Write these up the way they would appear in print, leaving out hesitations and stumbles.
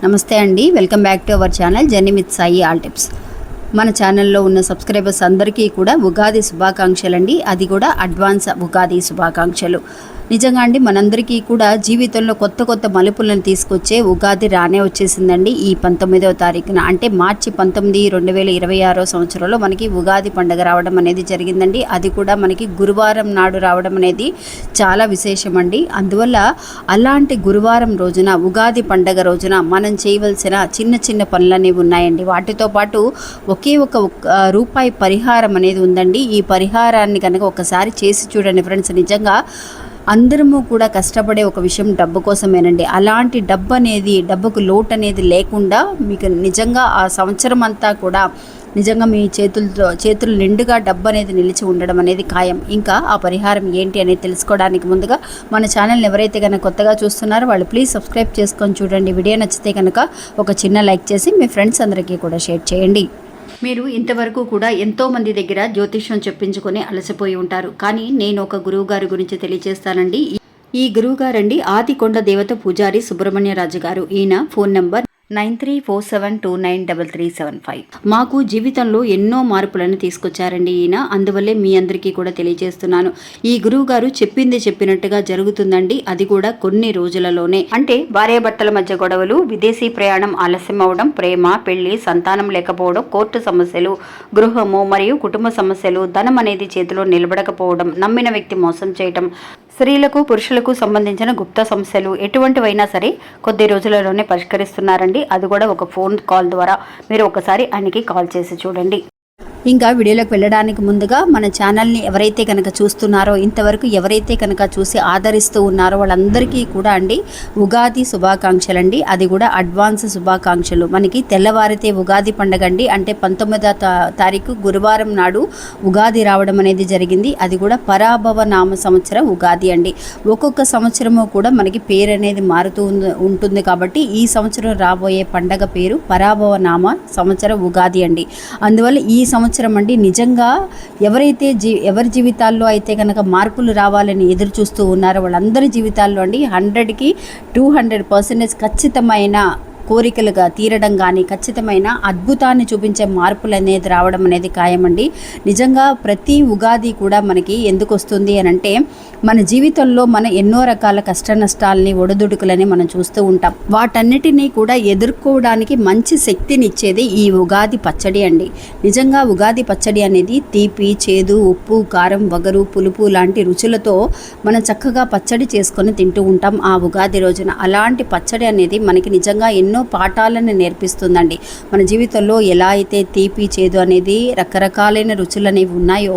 నమస్తే అండి, welcome back to our channel journey with Sai all tips. మన ఛానల్లో ఉన్న సబ్స్క్రైబర్స్ అందరికీ కూడా ఉగాది శుభాకాంక్షలు అండి. అది కూడా అడ్వాన్స్ ఉగాది శుభాకాంక్షలు. నిజంగా అండి, మనందరికీ కూడా జీవితంలో కొత్త కొత్త మలుపులను తీసుకొచ్చే ఉగాది రానే వచ్చేసిందండి. ఈ 19వ తారీఖున అంటే మార్చి 19, 2026 సంవత్సరంలో మనకి ఉగాది పండుగ రావడం అనేది జరిగిందండి. అది కూడా మనకి గురువారం నాడు రావడం అనేది చాలా విశేషం అండి. అందువల్ల అలాంటి గురువారం రోజున, ఉగాది పండుగ రోజున మనం చేయవలసిన చిన్న చిన్న పనులు అనేవి ఉన్నాయండి. వాటితో పాటు ఒకే ఒక రూపాయి పరిహారం అనేది ఉందండి. ఈ పరిహారాన్ని కనుక ఒకసారి చేసి చూడండి ఫ్రెండ్స్. నిజంగా అందరము కూడా కష్టపడే ఒక విషయం డబ్బు కోసమేనండి. అలాంటి డబ్బుకు లోటు అనేది లేకుండా మీకు నిజంగా ఆ సంవత్సరం అంతా కూడా నిజంగా మీ చేతులు నిండుగా డబ్బు అనేది నిలిచి ఉండడం అనేది ఖాయం. ఇంకా ఆ పరిహారం ఏంటి అనేది తెలుసుకోవడానికి ముందుగా మన ఛానల్ని ఎవరైతే కనుక కొత్తగా చూస్తున్నారో వాళ్ళు ప్లీజ్ సబ్స్క్రైబ్ చేసుకొని చూడండి. వీడియో నచ్చితే కనుక ఒక చిన్న లైక్ చేసి మీ ఫ్రెండ్స్ అందరికీ కూడా షేర్ చేయండి. మీరు ఇంతవరకు కూడా ఎంతోమంది దగ్గర జ్యోతిష్యం చెప్పించుకొని అలసిపోయి ఉంటారు. కానీ నేను ఒక గురువుగారి గురించి తెలియజేస్తానండి. ఈ గురువుగారండి ఆదికొండ దేవత పూజారి సుబ్రహ్మణ్యరాజు గారు. ఈయన ఫోన్ నంబర్ 9347293375. మాకు జీవితంలో ఎన్నో మార్పులను తీసుకొచ్చారండి ఈయన. అందువల్లే మీ అందరికీ కూడా తెలియజేస్తున్నాను. ఈ గురువు గారు చెప్పింది చెప్పినట్టుగా జరుగుతుందండి. అది కూడా కొన్ని రోజులలోనే. అంటే భార్యాభర్తల మధ్య గొడవలు, విదేశీ ప్రయాణం ఆలస్యం అవడం, ప్రేమ, పెళ్లి, సంతానం లేకపోవడం, కోర్టు సమస్యలు, గృహము మరియు కుటుంబ సమస్యలు, ధనం అనేది చేతిలో నిలబడకపోవడం, నమ్మిన వ్యక్తి మోసం చేయటం, స్త్రీలకు పురుషులకు సంబంధించిన గుప్త సమస్యలు ఎటువంటివైనా సరే కొద్ది రోజులలోనే పరిష్కరిస్తున్నారండి. అది కూడా ఒక ఫోన్ కాల్ ద్వారా. మీరు ఒకసారి ఆయనకి కాల్ చేసి చూడండి. ఇంకా వీడియోలోకి వెళ్ళడానికి ముందుగా మన ఛానల్ని ఎవరైతే కనుక చూస్తున్నారో, ఇంతవరకు ఎవరైతే కనుక చూసి ఆదరిస్తూ ఉన్నారో వాళ్ళందరికీ కూడా అండి ఉగాది శుభాకాంక్షలు అండి. అది కూడా అడ్వాన్స్ శుభాకాంక్షలు. మనకి తెల్లవారితే ఉగాది పండుగ అండి. అంటే 19వ తారీఖు గురువారం నాడు ఉగాది రావడం అనేది జరిగింది. అది కూడా పరాభవ నామ సంవత్సర ఉగాది అండి. ఒక్కొక్క సంవత్సరము కూడా మనకి పేరు అనేది మారుతూ ఉంటుంది. కాబట్టి ఈ సంవత్సరం రాబోయే పండగ పేరు పరాభవ నామ సంవత్సర ఉగాది అండి. అందువల్ల ఈ సంవత్సరం అండి నిజంగా ఎవరైతే ఎవరి జీవితాల్లో అయితే కనుక మార్పులు రావాలని ఎదురు చూస్తూ ఉన్నారో వాళ్ళందరి జీవితాల్లో అండి 100కి 200% ఖచ్చితమైన కోరికలుగా తీరడం కానీ, ఖచ్చితమైన అద్భుతాన్ని చూపించే మార్పులు అనేది రావడం అనేది ఖాయమండి. నిజంగా ప్రతి ఉగాది కూడా మనకి ఎందుకు వస్తుంది అని అంటే, మన జీవితంలో మనం ఎన్నో రకాల కష్ట నష్టాలని, ఒడిదుడుకులని మనం చూస్తూ ఉంటాం. వాటన్నిటినీ కూడా ఎదుర్కోవడానికి మంచి శక్తిని ఇచ్చేది ఈ ఉగాది పచ్చడి అండి. నిజంగా ఉగాది పచ్చడి అనేది తీపి, చేదు, ఉప్పు, కారం, వగరు, పులుపు లాంటి రుచులతో మనం చక్కగా పచ్చడి చేసుకొని తింటూ ఉంటాం ఆ ఉగాది రోజున. అలాంటి పచ్చడి అనేది మనకి నిజంగా ఎన్నో పాఠాలను నేర్పిస్తుందండి. మన జీవితంలో ఎలా అయితే తీపి, చేదు అనేది రకరకాలైన రుచులు అనేవి ఉన్నాయో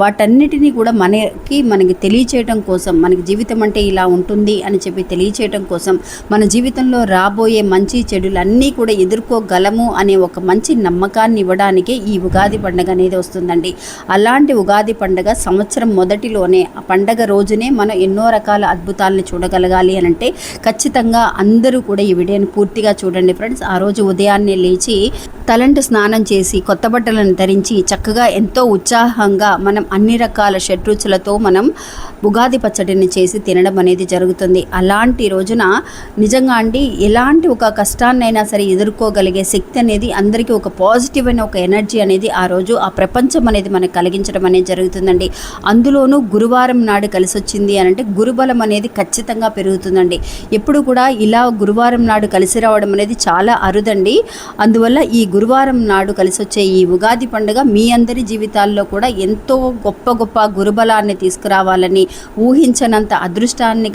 వాటన్నిటినీ కూడా మనకి తెలియచేయడం కోసం, మనకి జీవితం అంటే ఇలా ఉంటుంది అని చెప్పి తెలియచేయడం కోసం, మన జీవితంలో రాబోయే మంచి చెడులన్నీ కూడా ఎదుర్కోగలము అనే ఒక మంచి నమ్మకాన్ని ఇవ్వడానికే ఈ ఉగాది పండుగ అనేది వస్తుందండి. అలాంటి ఉగాది పండుగ సంవత్సరం మొదటిలోనే, ఆ పండగ రోజునే మనం ఎన్నో రకాల అద్భుతాలను చూడగలగాలి అని అంటే ఖచ్చితంగా అందరూ కూడా ఈ వీడియోని పూర్తిగా చూడండి ఫ్రెండ్స్. ఆ రోజు ఉదయాన్నే లేచి తలంటు స్నానం చేసి కొత్త బట్టలను ధరించి చక్కగా ఎంతో ఉత్సాహంగా మనం అన్ని రకాల షడ్రుచులతో మనం ఉగాది పచ్చడిని చేసి తినడం అనేది జరుగుతుంది. అలాంటి రోజున నిజంగా అండి ఎలాంటి ఒక కష్టాన్నైనా సరే ఎదుర్కోగలిగే శక్తి అనేది, అందరికీ ఒక పాజిటివ్ అయిన ఒక ఎనర్జీ అనేది ఆ రోజు ఆ ప్రపంచం అనేది మనకు కలిగించడం అనేది జరుగుతుందండి. అందులోనూ గురువారం నాడు కలిసి వచ్చింది అని అంటే గురుబలం అనేది ఖచ్చితంగా పెరుగుతుందండి. ఎప్పుడు కూడా ఇలా గురువారం నాడు కలిసి రావడం అనేది చాలా అరుదండి. అందువల్ల ఈ గురువారం నాడు కలిసి వచ్చే ఈ ఉగాది పండుగ మీ అందరి జీవితాల్లో కూడా ఎంతో గొప్ప గొప్ప గురుబలాన్ని తీసుకురావాలని, ఊహించనంత అదృష్టాన్ని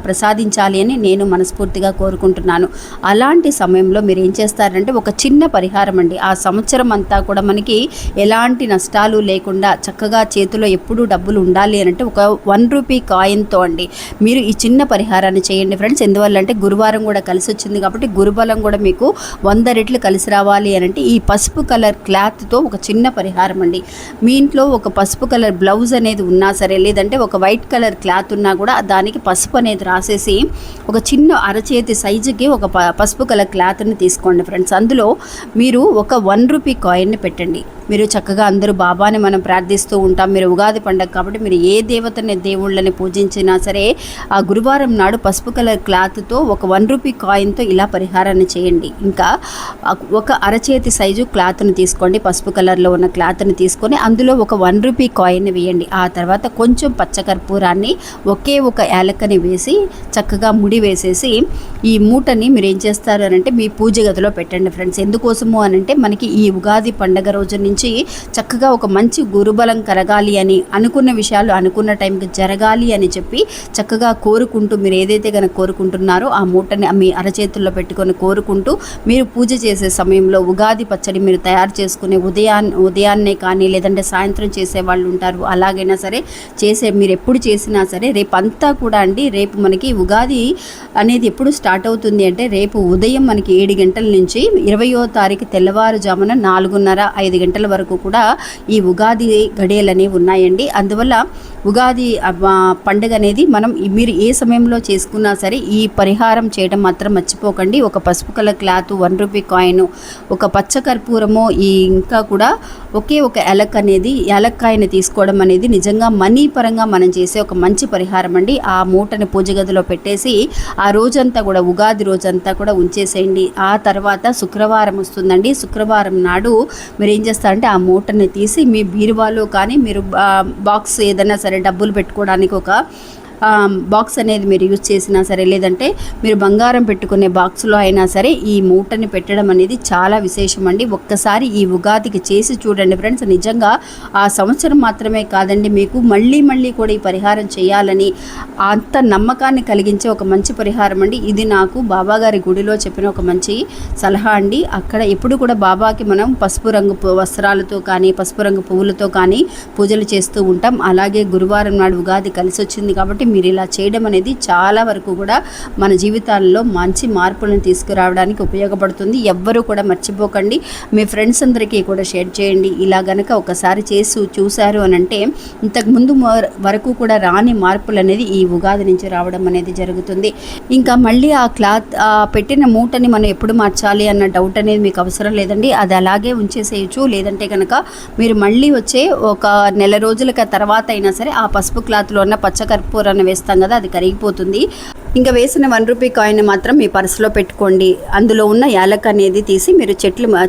ప్రసాదించాలి అని నేను మనస్ఫూర్తిగా కోరుకుంటున్నాను. అలాంటి సమయంలో మీరు ఏం చేస్తారంటే ఒక చిన్న పరిహారం అండి. ఆ సంవత్సరం అంతా కూడా మనకి ఎలాంటి నష్టాలు లేకుండా చక్కగా చేతిలో ఎప్పుడూ డబ్బులు ఉండాలి అని అంటే ఒక 1 రూపీ కాయిన్తో అండి మీరు ఈ చిన్న పరిహారాన్ని చేయండి ఫ్రెండ్స్. ఎందువల్ల అంటే గురువారం కూడా కలిసి వచ్చింది కాబట్టి గురుబలం కూడా మీకు 100 రెట్లు కలిసి రావాలి అని అంటే ఈ పసుపు కలర్ క్లాత్తో ఒక చిన్న పరిహారం అండి. మీ ఇంట్లో ఒక పసుపు కలర్ బ్లౌజ్ అనేది ఉన్నా సరే, లేదంటే ఒక వైట్ కలర్ క్లాత్ ఉన్నా కూడా దానికి పసుపు అనేది రాసేసి ఒక చిన్న అరచేతి సైజుకి ఒక పసుపు కలర్ క్లాత్ని తీసుకోండి ఫ్రెండ్స్. అందులో మీరు ఒక 1 రూపీ కాయిన్ని పెట్టండి. మీరు చక్కగా అందరూ బాబాని మనం ప్రార్థిస్తూ ఉంటాం. మీరు ఉగాది పండుగ కాబట్టి మీరు ఏ దేవతని దేవుళ్ళని పూజించినా సరే ఆ గురువారం నాడు పసుపు కలర్ క్లాత్తో ఒక 1 రూపీ కాయిన్తో ఇలా పరిహారాన్ని చేయండి. ఇంకా ఒక అరచేతి సైజు క్లాత్ని తీసుకోండి, పసుపు కలర్లో ఉన్న క్లాత్ని తీసుకొని అందులో ఒక 1 రూపీ కాయిన్ వేయండి. ఆ తర్వాత కొంచెం పచ్చకర్పూరాన్ని ఒకే ఒక యాలక్కని వేసి చక్కగా ముడి వేసేసి ఈ మూటని మీరు ఏం చేస్తారు అనంటే మీ పూజ గదిలో పెట్టండి ఫ్రెండ్స్. ఎందుకోసము అనంటే మనకి ఈ ఉగాది పండుగ రోజు నుంచి చక్కగా ఒక మంచి గురుబలం కలగాలి అని, అనుకున్న విషయాలు అనుకున్న టైంకి జరగాలి అని చెప్పి చక్కగా కోరుకుంటూ మీరు ఏదైతే కనుక కోరుకుంటున్నారో ఆ మూటని మీ అరచేతుల్లో పెట్టుకొని కోరుకుంటూ మీరు పూజ చేసే సమయంలో ఉగాది పచ్చడి మీరు తయారు చేసుకునే ఉదయాన్నే కానీ లేదంటే సాయంత్రం చేసే వాళ్ళు ఉంటారు, అలాగైనా సరే మీరు ఎప్పుడు చేసినా సరే రేపంతా కూడా అండి, రేపు మనకి ఉగాది అనేది ఎప్పుడు స్టార్ట్ అవుతుంది అంటే రేపు ఉదయం మనకి 7 గంటల నుంచి 20వ తారీఖు తెల్లవారుజామున 4:30-5 గంటల వరకు కూడా ఈ ఉగాది గడియలు అనేవి ఉన్నాయండి. అందువల్ల ఉగాది పండుగ అనేది మీరు ఏ సమయంలో చేసుకున్నా సరే ఈ పరిహారం చేయడం మాత్రం మర్చిపోకండి. ఒక పసుపు కలర్ క్లాత్, 1 రూపీ కాయిన్, ఒక పచ్చ కర్పూరము, ఇంకా కూడా ఒకే ఒక యాలక్కాయని తీసుకోవడం అనేది నిజంగా మనీ పరంగా మనం చేసే ఒక మంచి పరిహారం అండి. ఆ మూటని పూజ గదిలో పెట్టేసి ఆ రోజంతా కూడా ఉగాది రోజంతా కూడా ఉంచేసేయండి. ఆ తర్వాత శుక్రవారం వస్తుందండి. శుక్రవారం నాడు మీరు ఏం చేస్తారంటే ఆ మూటని తీసి మీ బీరువాలో కానీ మీరు బాక్స్ ఏదైనా సరే డబ్బులు పెట్టుకోవడానికి ఒక బాక్స్ అనేది మీరు యూజ్ చేసినా సరే, లేదంటే మీరు బంగారం పెట్టుకునే బాక్స్లో అయినా సరే ఈ మూటని పెట్టడం అనేది చాలా విశేషం అండి. ఒక్కసారి ఈ ఉగాదికి చేసి చూడండి ఫ్రెండ్స్. నిజంగా ఆ సంవత్సరం మాత్రమే కాదండి, మీకు మళ్ళీ మళ్ళీ కూడా ఈ పరిహారం చేయాలని అంత నమ్మకాన్ని కలిగించే ఒక మంచి పరిహారం అండి. ఇది నాకు బాబాగారి గుడిలో చెప్పిన ఒక మంచి సలహా అండి. అక్కడ ఎప్పుడు కూడా బాబాకి మనం పసుపు రంగు వస్త్రాలతో కానీ పసుపు రంగు పువ్వులతో కానీ పూజలు చేస్తూ ఉంటాం. అలాగే గురువారం నాడు ఉగాది కలిసి వచ్చింది కాబట్టి మీరు ఇలా చేయడం అనేది చాలా వరకు కూడా మన జీవితాల్లో మంచి మార్పులను తీసుకురావడానికి ఉపయోగపడుతుంది. ఎవ్వరూ కూడా మర్చిపోకండి, మీ ఫ్రెండ్స్ అందరికీ కూడా షేర్ చేయండి. ఇలా గనక ఒకసారి చూశారు అని అంటే ఇంతకుముందు వరకు కూడా రాని మార్పులు అనేది ఈ ఉగాది నుంచి రావడం అనేది జరుగుతుంది. ఇంకా మళ్ళీ ఆ క్లాత్ పెట్టిన మూటని మనం ఎప్పుడు మార్చాలి అన్న డౌట్ అనేది మీకు అవసరం లేదండి. అది అలాగే ఉంచేసేయచ్చు. లేదంటే కనుక మీరు మళ్ళీ వచ్చే ఒక నెల రోజుల తర్వాత అయినా సరే ఆ పసుపు క్లాత్లో ఉన్న పచ్చకర్పూరాన్ని వేస్తాం కదా, అది కరిగిపోతుంది. ఇంకా వేసిన 1 రూపీ కాయిన్ మాత్రం మీ పర్సులో పెట్టుకోండి. అందులో ఉన్న యాలక్ అనేది తీసి మీరు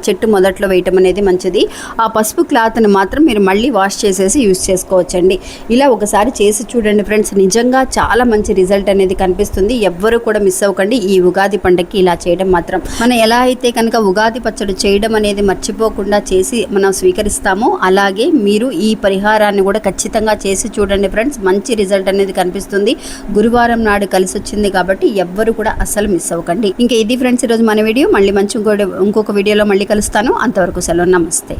చెట్టు మొదట్లో వేయటం అనేది మంచిది. ఆ పసుపు క్లాత్ని మాత్రం మీరు మళ్ళీ వాష్ చేసేసి యూజ్ చేసుకోవచ్చండి. ఇలా ఒకసారి చేసి చూడండి ఫ్రెండ్స్, నిజంగా చాలా మంచి రిజల్ట్ అనేది కనిపిస్తుంది. ఎవ్వరూ కూడా మిస్ అవ్వకండి ఈ ఉగాది పండుగకి ఇలా చేయడం మాత్రం. మనం ఎలా అయితే కనుక ఉగాది పచ్చడి చేయడం అనేది మర్చిపోకుండా చేసి మనం స్వీకరిస్తామో అలాగే మీరు ఈ పరిహారాన్ని కూడా ఖచ్చితంగా చేసి చూడండి ఫ్రెండ్స్. మంచి రిజల్ట్ అనేది కనిపిస్తుంది. గురువారం నాడు కలిసి వచ్చింది కాబట్టి ఎవ్వరు కూడా అస్సలు మిస్ అవ్వకండి. ఇంకా ఇది ఫ్రెండ్స్ ఈరోజు మన వీడియో. మళ్ళీ ఇంకొక వీడియోలో మళ్ళీ కలుస్తాను. అంతవరకు సెలవు, నమస్తే.